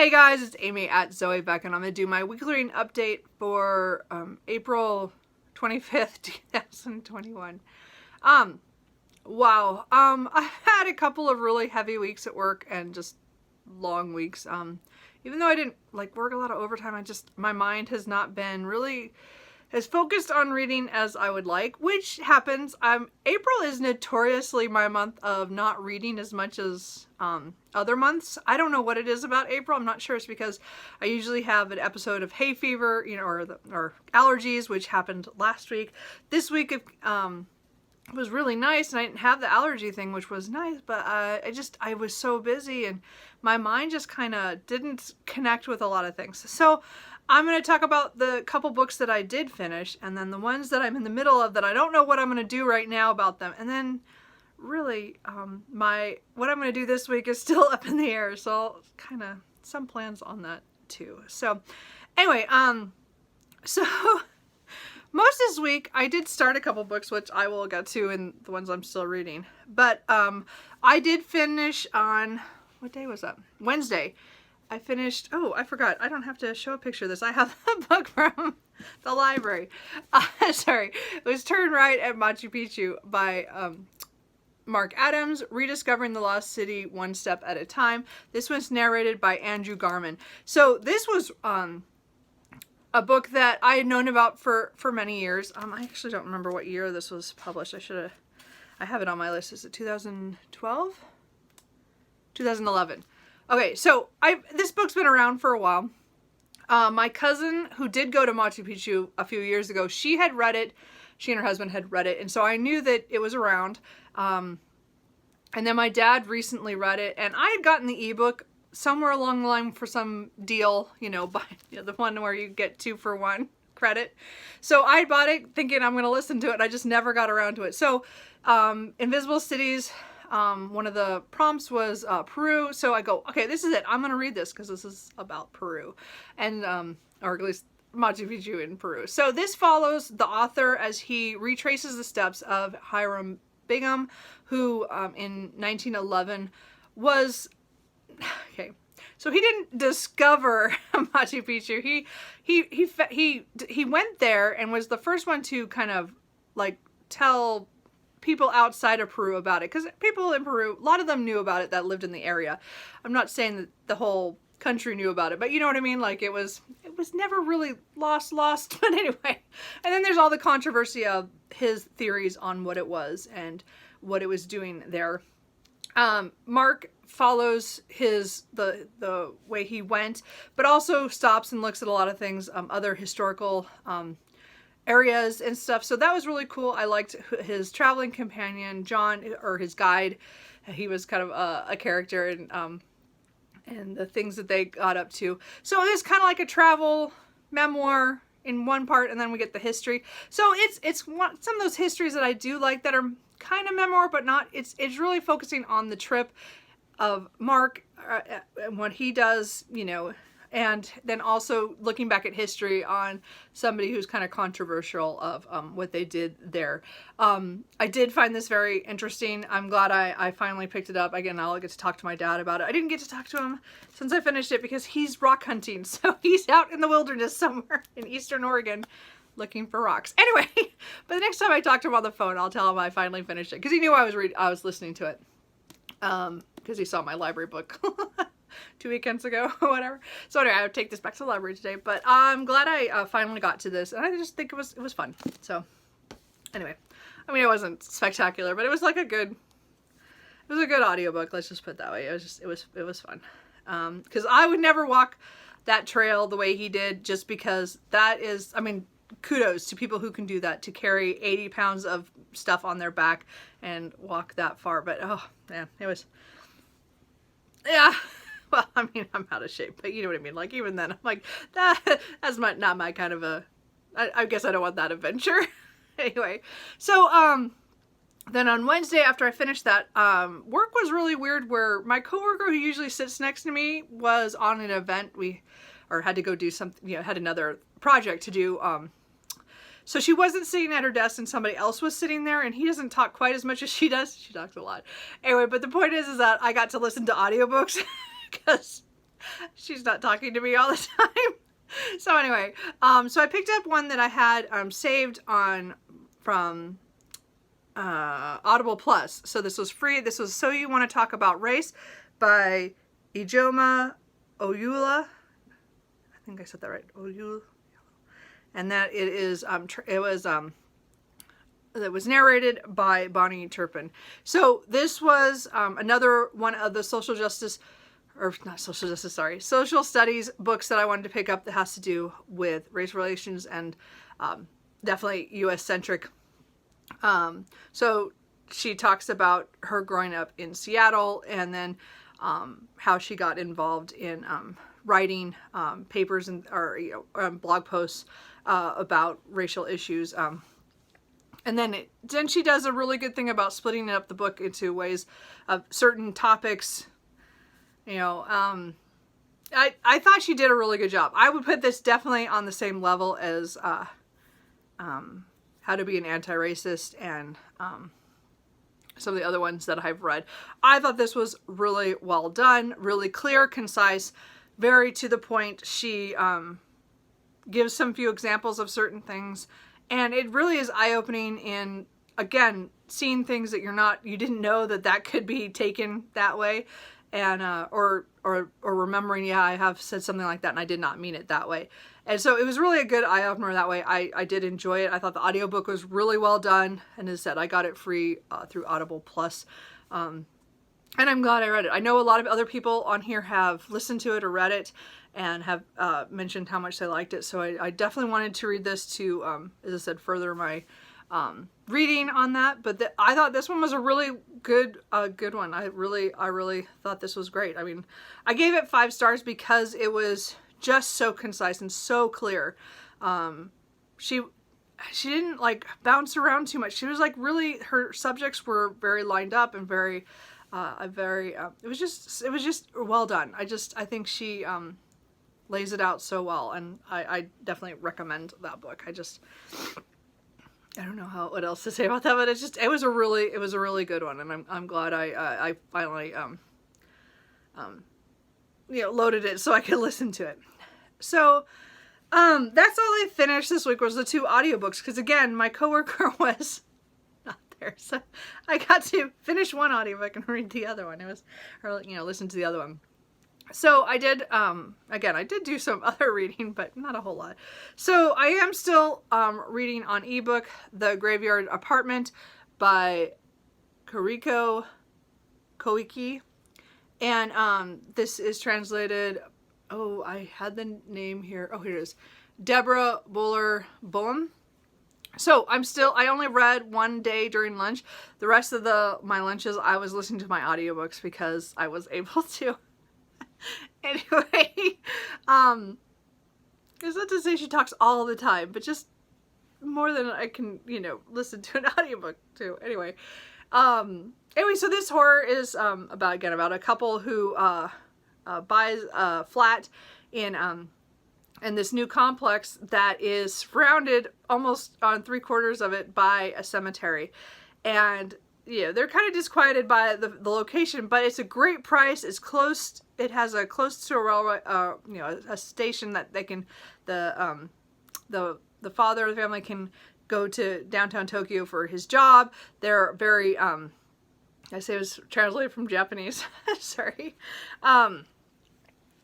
Hey guys, it's Amy at Zoe Beck, and I'm going to do my weekly reading update for April 25th, 2021. Wow. I've had a couple of really heavy weeks at work and just long weeks. Even though I didn't work a lot of overtime, my mind has not been really as focused on reading as I would like, which happens. April is notoriously my month of not reading as much as other months. I don't know what it is about April. I'm not sure. It's because I usually have an episode of hay fever, or allergies, which happened last week. This week it was really nice, and I didn't have the allergy thing, which was nice, but I was so busy and my mind just kind of didn't connect with a lot of things. So I'm going to talk about the couple books that I did finish, and then the ones that I'm in the middle of that I don't know what I'm going to do right now about them. And then really what I'm going to do this week is still up in the air. So kind of some plans on that too. So anyway, so most this week I did start a couple books, which I will get to in the ones I'm still reading. But I did finish on, what day was that? Wednesday. I finished, oh, I forgot. I don't have to show a picture of this. I have a book from the library. Sorry. It was Turn Right at Machu Picchu by Mark Adams, Rediscovering the Lost City One Step at a Time. This was narrated by Andrew Garman. So this was a book that I had known about for many years. I actually don't remember what year this was published. I have it on my list. Is it 2012? 2011. Okay, so this book's been around for a while. My cousin, who did go to Machu Picchu a few years ago, she had read it. She and her husband had read it, and so I knew that it was around. And then my dad recently read it, and I had gotten the ebook somewhere along the line for some deal, the one where you get 2 for 1 credit. So I bought it thinking I'm going to listen to it, and I just never got around to it. So Invisible Cities, one of the prompts was Peru. So I go, okay, this is it. I'm going to read this because this is about Peru, and or at least Machu Picchu in Peru. So this follows the author as he retraces the steps of Hiram Bingham, who in 1911 was, okay, so he didn't discover Machu Picchu. He went there and was the first one to kind of tell people outside of Peru about it, because people in Peru, a lot of them knew about it that lived in the area. I'm not saying that the whole country knew about it, but you know what I mean? It was never really lost, but anyway. And then there's all the controversy of his theories on what it was and what it was doing there. Mark follows the way he went, but also stops and looks at a lot of things, other historical areas and stuff. So that was really cool. I liked his traveling companion, John, or his guide. He was kind of a character, and the things that they got up to. So it was kind of like a travel memoir in one part, and then we get the history. So it's some of those histories that I do like that are kind of memoir, but not. It's really focusing on the trip of Mark and what he does, and then also looking back at history on somebody who's kind of controversial of what they did there. I did find this very interesting. I'm glad I finally picked it up. Again, I'll get to talk to my dad about it. I didn't get to talk to him since I finished it because he's rock hunting. So he's out in the wilderness somewhere in Eastern Oregon looking for rocks. Anyway, but the next time I talk to him on the phone, I'll tell him I finally finished it, because he knew I was listening to it. Because he saw my library book 2 weekends ago or whatever. So anyway, I would take this back to the library today, but I'm glad I finally got to this, and I just think it was fun. So anyway, it wasn't spectacular, but it was a good audiobook. Let's just put it that way. It was fun. Because I would never walk that trail the way he did, just because that is, kudos to people who can do that, to carry 80 pounds of stuff on their back and walk that far. But oh man, it was, yeah. Well, I'm out of shape, but you know what I mean? Even then, I'm that's not my kind of a, I guess I don't want that adventure. Anyway, so, then on Wednesday, after I finished that, work was really weird, where my coworker who usually sits next to me was on an event. Had to go do something, had another project to do. So she wasn't sitting at her desk, and somebody else was sitting there, and he doesn't talk quite as much as she does. She talks a lot. Anyway, but the point is that I got to listen to audiobooks because she's not talking to me all the time. So anyway, so I picked up one that I had saved from Audible Plus. So this was free. This was So You Want to Talk About Race by Ijoma Oyula. I think I said that right. Oyula. And that it was narrated by Bonnie Turpin. So this was another one of the social studies books that I wanted to pick up that has to do with race relations and definitely U.S. centric. So she talks about her growing up in Seattle and then how she got involved in writing papers or blog posts about racial issues. And then she does a really good thing about splitting up the book into ways of certain topics. I thought she did a really good job. I would put this definitely on the same level as How to Be an Anti-Racist and some of the other ones that I've read. I thought this was really well done, really clear, concise, very to the point. She gives some few examples of certain things, and it really is eye-opening in, again, seeing things that you didn't know that could be taken that way, and or remembering, yeah, I have said something like that and I did not mean it that way. And so it was really a good eye-opener that way. I did enjoy it. I thought the audiobook was really well done, and as I said, I got it free through Audible Plus. And I'm glad I read it. I know a lot of other people on here have listened to it or read it and have mentioned how much they liked it. So I definitely wanted to read this to, as I said, further my reading on that. But I thought this one was a really good one. I really thought this was great. I mean, I gave it 5 stars because it was just so concise and so clear. She didn't like bounce around too much. She was like really, her subjects were very lined up and very it was just well done. I think she lays it out so well, and I definitely recommend that book. I don't know what else to say about that, but it was a really good one, and I'm glad I finally loaded it so I could listen to it. So that's all I finished this week was the 2 audiobooks, because again, my coworker was not there, so I got to finish one audiobook and read the other one. Listen to the other one. So I did, again, I did do some other reading, but not a whole lot. So I am still reading on ebook The Graveyard Apartment by Kariko Koike. And this is translated, I had the name here. Oh, here it is. Deborah Buller-Boehm. So I only read one day during lunch. The rest of my lunches, I was listening to my audiobooks because I was able to. Anyway, it's not to say she talks all the time, but just more than I can, listen to an audiobook too. Anyway, so this horror is about a couple who buys a flat in this new complex that is surrounded almost on 3/4 of it by a cemetery, and they're kind of disquieted by the location, but it's a great price. It's close. It has a close to a railway, a station that they can, the father of the family can go to downtown Tokyo for his job. They're very, I say it was translated from Japanese, sorry. And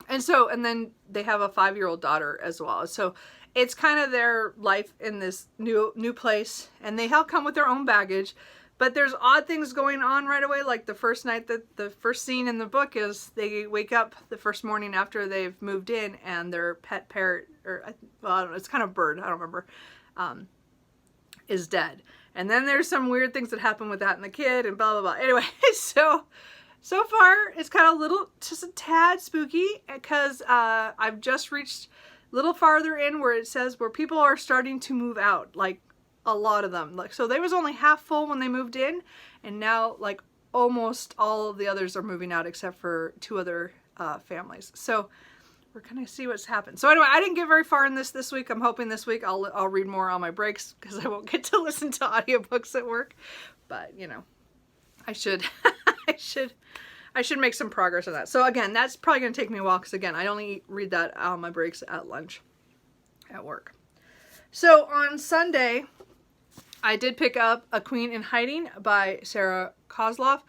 then they have a 5-year-old daughter as well. So it's kind of their life in this new place, and they all come with their own baggage. But there's odd things going on right away. Like the first night, the first scene in the book is they wake up the first morning after they've moved in, and their pet parrot, I don't know, it's kind of bird, I don't remember, is dead. And then there's some weird things that happen with that and the kid and blah, blah, blah. Anyway, so far it's kind of just a tad spooky, because I've just reached a little farther in where it says where people are starting to move out, like a lot of them. So they was only half full when they moved in, and now like almost all of the others are moving out except for 2 other families. So we're gonna see what's happened. So anyway, I didn't get very far in this week. I'm hoping this week I'll read more on my breaks, because I won't get to listen to audiobooks at work. But I should I should make some progress on that. So again, that's probably going to take me a while because again, I only read that on my breaks at lunch at work. So on Sunday, I did pick up A Queen in Hiding by Sarah Kozlov.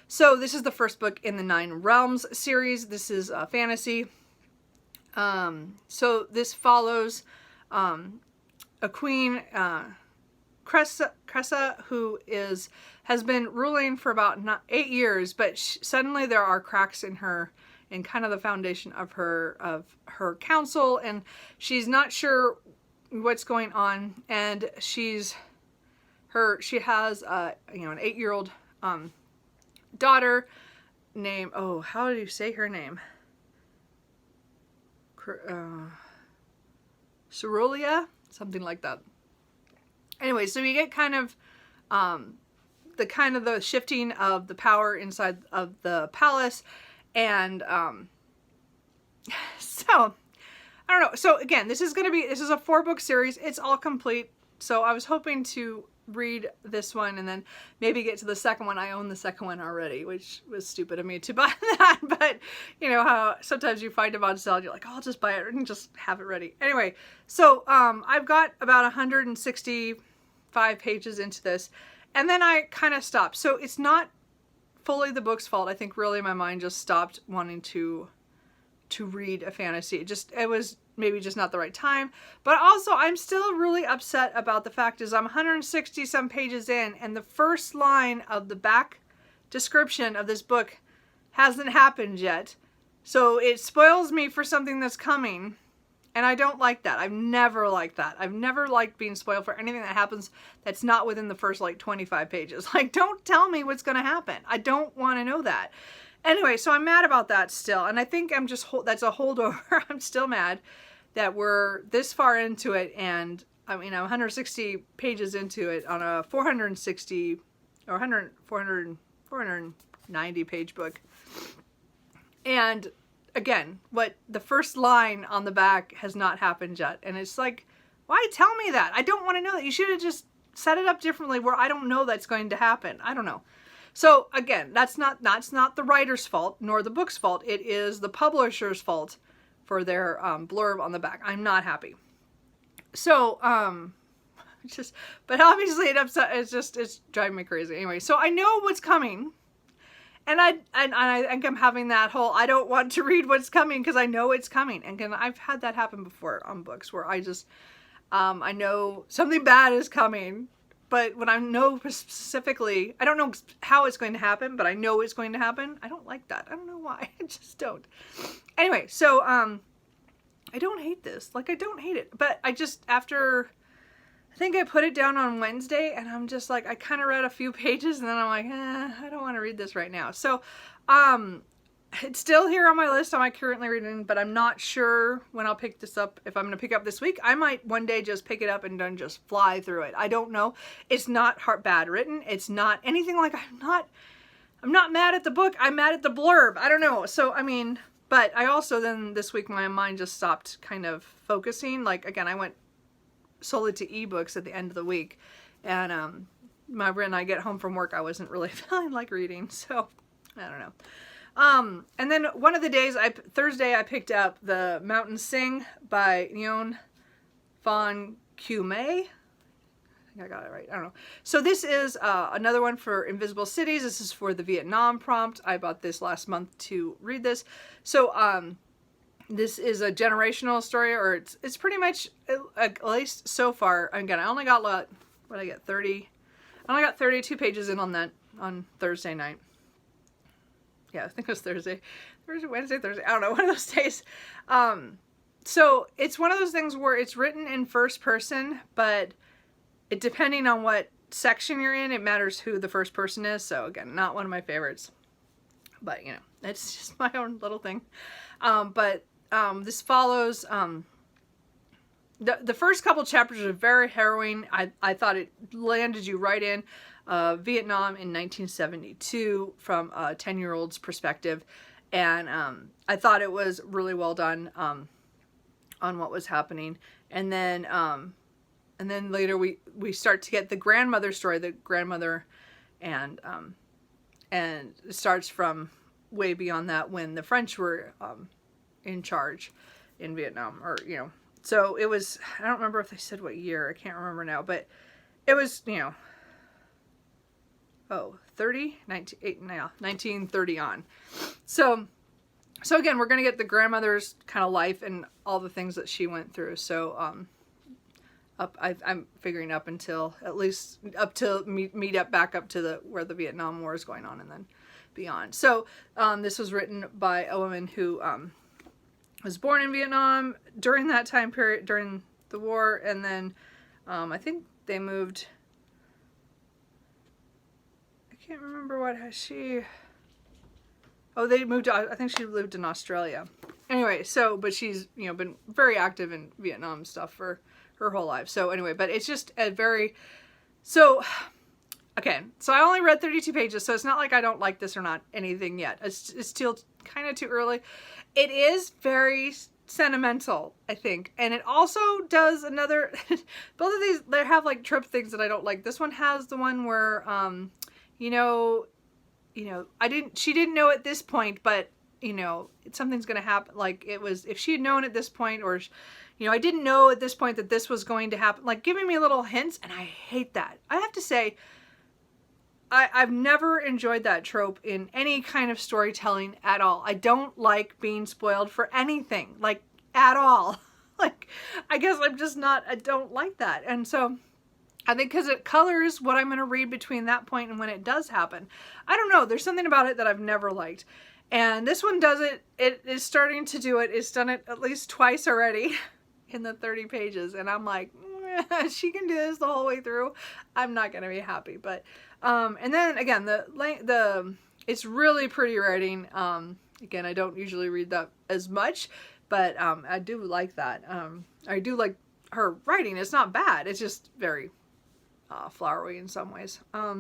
So this is the first book in the 9 Realms series. This is fantasy. So this follows a queen, Cressa, who has been ruling for about 8 years, but suddenly there are cracks in kind of the foundation of her council, and she's not sure what's going on, and she has an 8-year-old daughter named, how do you say her name? Cerulia, something like that. Anyway, so you get kind of the shifting of the power inside of the palace, and so I don't know. So again, this is a 4-book series. It's all complete. So I was hoping to read this one and then maybe get to the second one. I own the second one already, which was stupid of me to buy that, but you know how sometimes you find them on sale, you're like, oh, I'll just buy it and just have it ready. Anyway, so I've got about 165 pages into this, and then I kind of stopped. So it's not fully the book's fault. I think really my mind just stopped wanting to read a fantasy. It was maybe just not the right time. But also, I'm still really upset about the fact is I'm 160 some pages in, and the first line of the back description of this book hasn't happened yet. So it spoils me for something that's coming, and I don't like that. I've never liked that. I've never liked being spoiled for anything that happens that's not within the first 25 pages. Don't tell me what's going to happen. I don't want to know that. Anyway, so I'm mad about that still, and I think that's a holdover. I'm still mad that we're this far into it, and I'm 160 pages into it on a 460 or 490 page book. And again, the first line on the back has not happened yet, and it's like, why tell me that? I don't want to know that. You should have just set it up differently where I don't know that's going to happen. I don't know. So again, that's not the writer's fault nor the book's fault. It is the publisher's fault for their blurb on the back. I'm not happy. So but obviously it's driving me crazy. Anyway, so I know what's coming, and I think I'm having that whole I don't want to read what's coming because I know it's coming, and I've had that happen before on books where I know something bad is coming. But when I know specifically, I don't know how it's going to happen, but I know it's going to happen. I don't like that. I don't know why. I just don't. Anyway, so I don't hate this. I don't hate it. But I think I put it down on Wednesday, and I'm just I kind of read a few pages, and then I'm like, I don't want to read this right now. So it's still here on my list. I'm currently reading, but I'm not sure when I'll pick this up. If I'm going to pick up this week, I might one day just pick it up and then just fly through it. I don't know. It's not bad written. It's not anything I'm not mad at the book. I'm mad at the blurb. I don't know. So, but I also then this week my mind just stopped kind of focusing. Again, I went solely to ebooks at the end of the week, and when I get home from work, I wasn't really feeling like reading. So, I don't know. And then one of the days, Thursday, I picked up The Mountains Sing by Nguyen Van Kumai. I think I got it right. I don't know. So this is another one for Invisible Cities. This is for the Vietnam prompt. I bought this last month to read this. So this is a generational story, or it's pretty much, at least so far. Again, I only got 30. I only got 32 pages in on that on Thursday night. Yeah, I think it was Thursday, Wednesday, Thursday. I don't know, one of those days. So it's one of those things where it's written in first person, but depending on what section you're in, it matters who the first person is. So again, not one of my favorites, but it's just my own little thing. But this follows, the first couple chapters are very harrowing. I thought it landed you right in. Vietnam in 1972 from a 10-year-old's perspective, and I thought it was really well done on what was happening. And then later we start to get the grandmother story, and it starts from way beyond that when the French were in charge in Vietnam, or, you know, so it was, I don't remember if they said what year, I can't remember now, but it was, you know, 1930 on. So again, we're going to get the grandmother's kind of life and all the things that she went through. So, I'm figuring up until, at least up to back up to where the Vietnam War is going on and then beyond. So, this was written by a woman who, was born in Vietnam during that time period, during the war. And then, I think they moved, I can't remember they moved, I think she lived in Australia. Anyway, so, but she's, you know, been very active in Vietnam stuff for her whole life. So anyway, but it's just a very, so, okay, so I only read 32 pages, so it's not like I don't like this or not anything yet. It's still kind of too early. It is very sentimental, I think. And it also does another, both of these, they have like trope things that I don't like. This one has the one where, you know, she didn't know at this point, but, you know, something's going to happen. Like, it was, if she had known at this point, or, you know, I didn't know at this point that this was going to happen, like giving me little hints, and I hate that. I have to say, I've never enjoyed that trope in any kind of storytelling at all. I don't like being spoiled for anything, like, at all. Like, I guess I'm just not, I don't like that. And so, I think because it colors what I'm going to read between that point and when it does happen. I don't know, there's something about it that I've never liked. And this one does it, it is starting to do it. It's done it at least twice already in the 30 pages. And I'm like, she can do this the whole way through. I'm not going to be happy. But, and then again, it's really pretty writing. Again, I don't usually read that as much, but, I do like that. I do like her writing. It's not bad. It's just very, flowery in some ways. I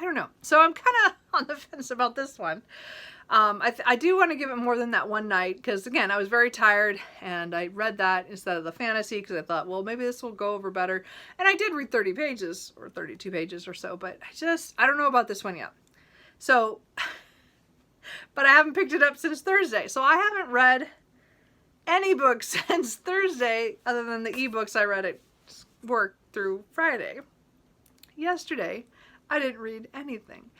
don't know. So I'm kind of on the fence about this one. I do want to give it more than that one night, because again, I was very tired and I read that instead of the fantasy, because I thought, well, maybe this will go over better. And I did read 30 pages or 32 pages or so, but I don't know about this one yet. So, but I haven't picked it up since Thursday. So I haven't read any books since Thursday, other than the ebooks I read at work through Friday. Yesterday, I didn't read anything.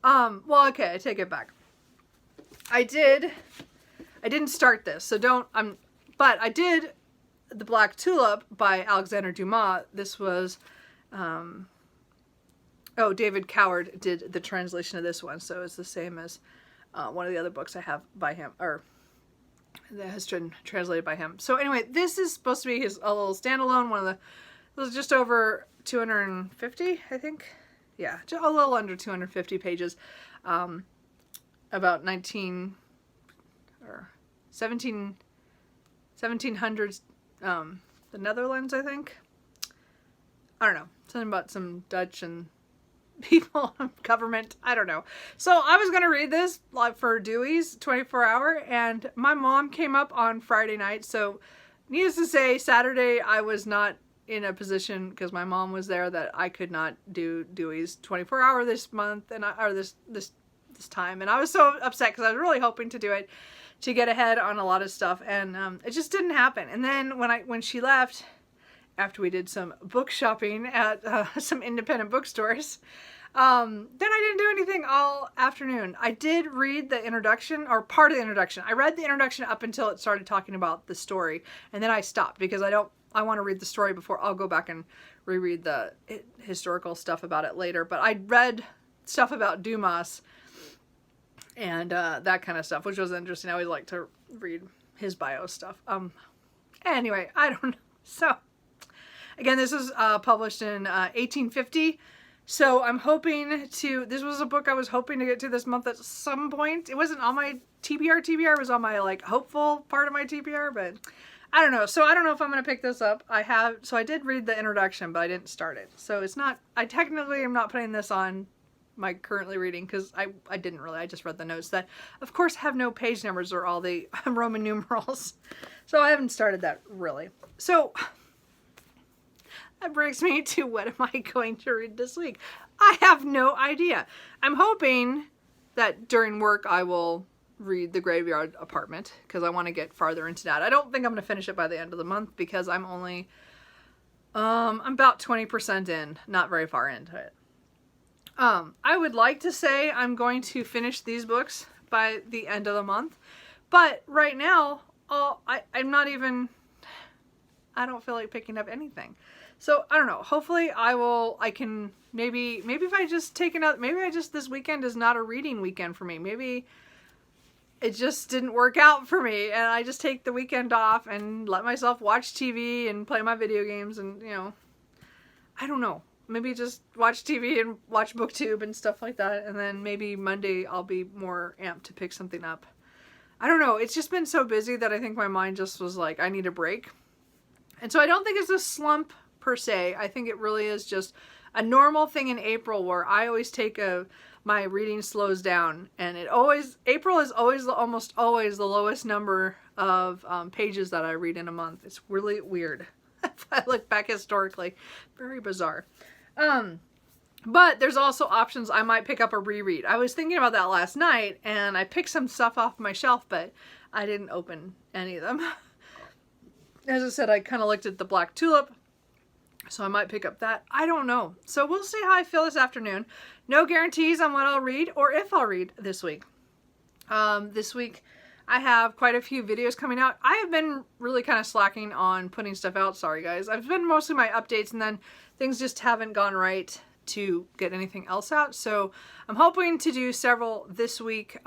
Well, okay, I take it back. I didn't start this, so but I did The Black Tulip by Alexander Dumas. This was, David Coward did the translation of this one, so it's the same as one of the other books I have by him, or that has been translated by him. So anyway, this is supposed to be a little standalone, it was just over 250, I think. Yeah, just a little under 250 pages. About 1700s, the Netherlands, I think. I don't know. Something about some Dutch and people, government, I don't know. So I was going to read this like for Dewey's 24-hour, and my mom came up on Friday night. So needless to say, Saturday I was not in a position, because my mom was there, that I could not do Dewey's 24-hour this month, and this time, and I was so upset because I was really hoping to do it to get ahead on a lot of stuff, and it just didn't happen. And then when she left, after we did some book shopping at some independent bookstores, then I didn't do anything all afternoon. I did read the introduction, or part of the introduction. I read the introduction up until it started talking about the story, and then I stopped because I want to read the story before I'll go back and reread the historical stuff about it later. But I read stuff about Dumas and that kind of stuff, which was interesting. I always like to read his bio stuff. Anyway, I don't know. So, again, this was published in 1850. So I'm hoping this was a book I was hoping to get to this month at some point. It wasn't on my TBR. TBR was on my, like, hopeful part of my TBR, but I don't know. So I don't know if I'm going to pick this up. So I did read the introduction, but I didn't start it. So it's not, I technically am not putting this on my currently reading, because I didn't really, I just read the notes that of course have no page numbers or all the Roman numerals. So I haven't started that really. So that brings me to, what am I going to read this week? I have no idea. I'm hoping that during work I will read The Graveyard Apartment because I want to get farther into that. I don't think I'm going to finish it by the end of the month because I'm only, I'm about 20% in, not very far into it. I would like to say I'm going to finish these books by the end of the month, but right now, I'm not even, I don't feel like picking up anything. So I don't know. Hopefully I can maybe if I just take another, maybe this weekend is not a reading weekend for me. Maybe it just didn't work out for me and I just take the weekend off and let myself watch TV and play my video games and, you know, I don't know. Maybe just watch TV and watch BookTube and stuff like that. And then maybe Monday I'll be more amped to pick something up. I don't know. It's just been so busy that I think my mind just was like, I need a break. And so I don't think it's a slump per se. I think it really is just a normal thing in April where I always take my reading slows down. And April is almost always the lowest number of pages that I read in a month. It's really weird. If I look back historically, very bizarre. But there's also options. I might pick up a reread. I was thinking about that last night and I picked some stuff off my shelf, but I didn't open any of them. As I said, I kind of looked at the Black Tulip, so I might pick up that. I don't know. So we'll see how I feel this afternoon. No guarantees on what I'll read or if I'll read this week. This week I have quite a few videos coming out. I have been really kind of slacking on putting stuff out. Sorry guys. I've been mostly my updates and then things just haven't gone right to get anything else out. So I'm hoping to do several this week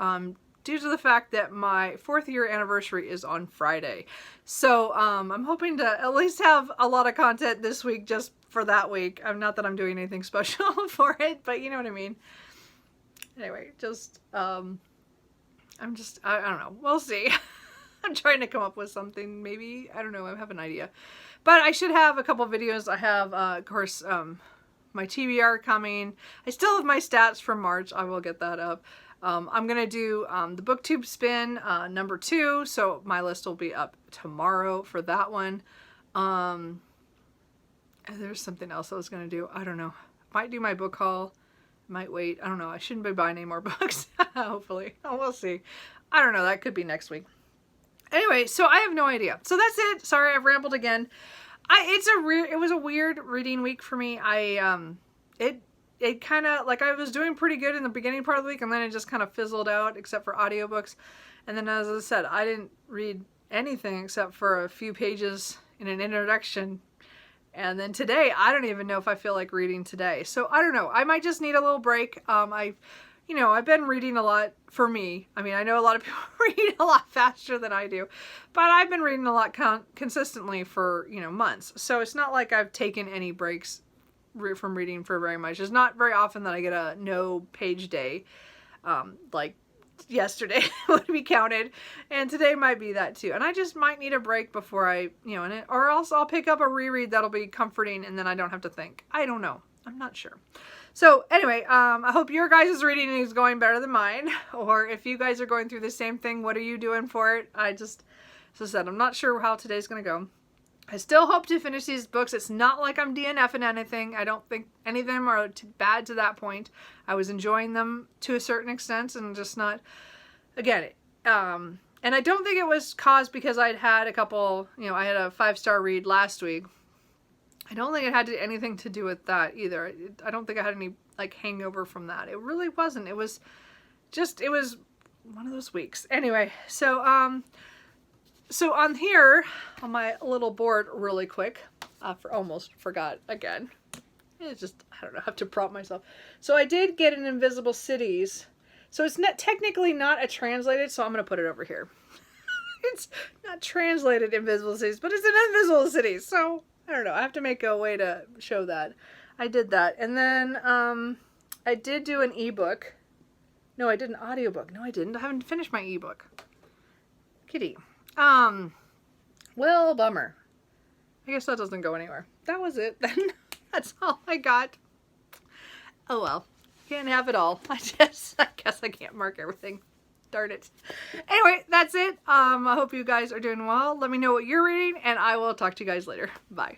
due to the fact that my 4th year anniversary is on Friday. So I'm hoping to at least have a lot of content this week just for that week. Not that I'm doing anything special for it, but you know what I mean. Anyway, just I don't know. We'll see. I'm trying to come up with something maybe. I don't know. I have an idea. But I should have a couple videos. I have, of course, my TBR coming. I still have my stats from March. I will get that up. I'm going to do the BookTube spin number 2. So my list will be up tomorrow for that one. There's something else I was going to do. I don't know. Might do my book haul. Might wait. I don't know. I shouldn't be buying any more books. Hopefully. Oh, we'll see. I don't know. That could be next week. Anyway, so I have no idea. So that's it. Sorry, I've rambled again. It was a weird reading week for me. It kind of, like, I was doing pretty good in the beginning part of the week, and then it just kind of fizzled out, except for audiobooks. And then, as I said, I didn't read anything except for a few pages in an introduction. And then today, I don't even know if I feel like reading today. So, I don't know. I might just need a little break. I've been reading a lot for me. I mean, I know a lot of people read a lot faster than I do, but I've been reading a lot consistently for, months. So it's not like I've taken any breaks from reading for very much. It's not very often that I get a no page day, like yesterday would be counted, and today might be that too. And I just might need a break before or else I'll pick up a reread that'll be comforting and then I don't have to think. I don't know. I'm not sure. So anyway, I hope your guys' reading is going better than mine. Or if you guys are going through the same thing, what are you doing for it? As I said, I'm not sure how today's going to go. I still hope to finish these books. It's not like I'm DNFing anything. I don't think any of them are bad to that point. I was enjoying them to a certain extent and just not, again, and I don't think it was caused because I'd had a couple, I had a 5-star read last week. I don't think it had anything to do with that either. I don't think I had any hangover from that. It really wasn't. It was one of those weeks. Anyway, so on here on my little board really quick, almost forgot again. It's just, I don't know, I have to prompt myself. So I did get an Invisible Cities. So it's not technically not a translated, so I'm going to put it over here. It's not translated Invisible Cities, but it's an Invisible Cities. So I don't know. I have to make a way to show that. I did that. And then I did do an ebook. No, I did an audiobook. No, I didn't. I haven't finished my ebook. Kitty. Well, bummer. I guess that doesn't go anywhere. That was it then. That's all I got. Oh well. Can't have it all. I guess I can't mark everything. Darn it. Anyway, that's it. I hope you guys are doing well. Let me know what you're reading, and I will talk to you guys later. Bye.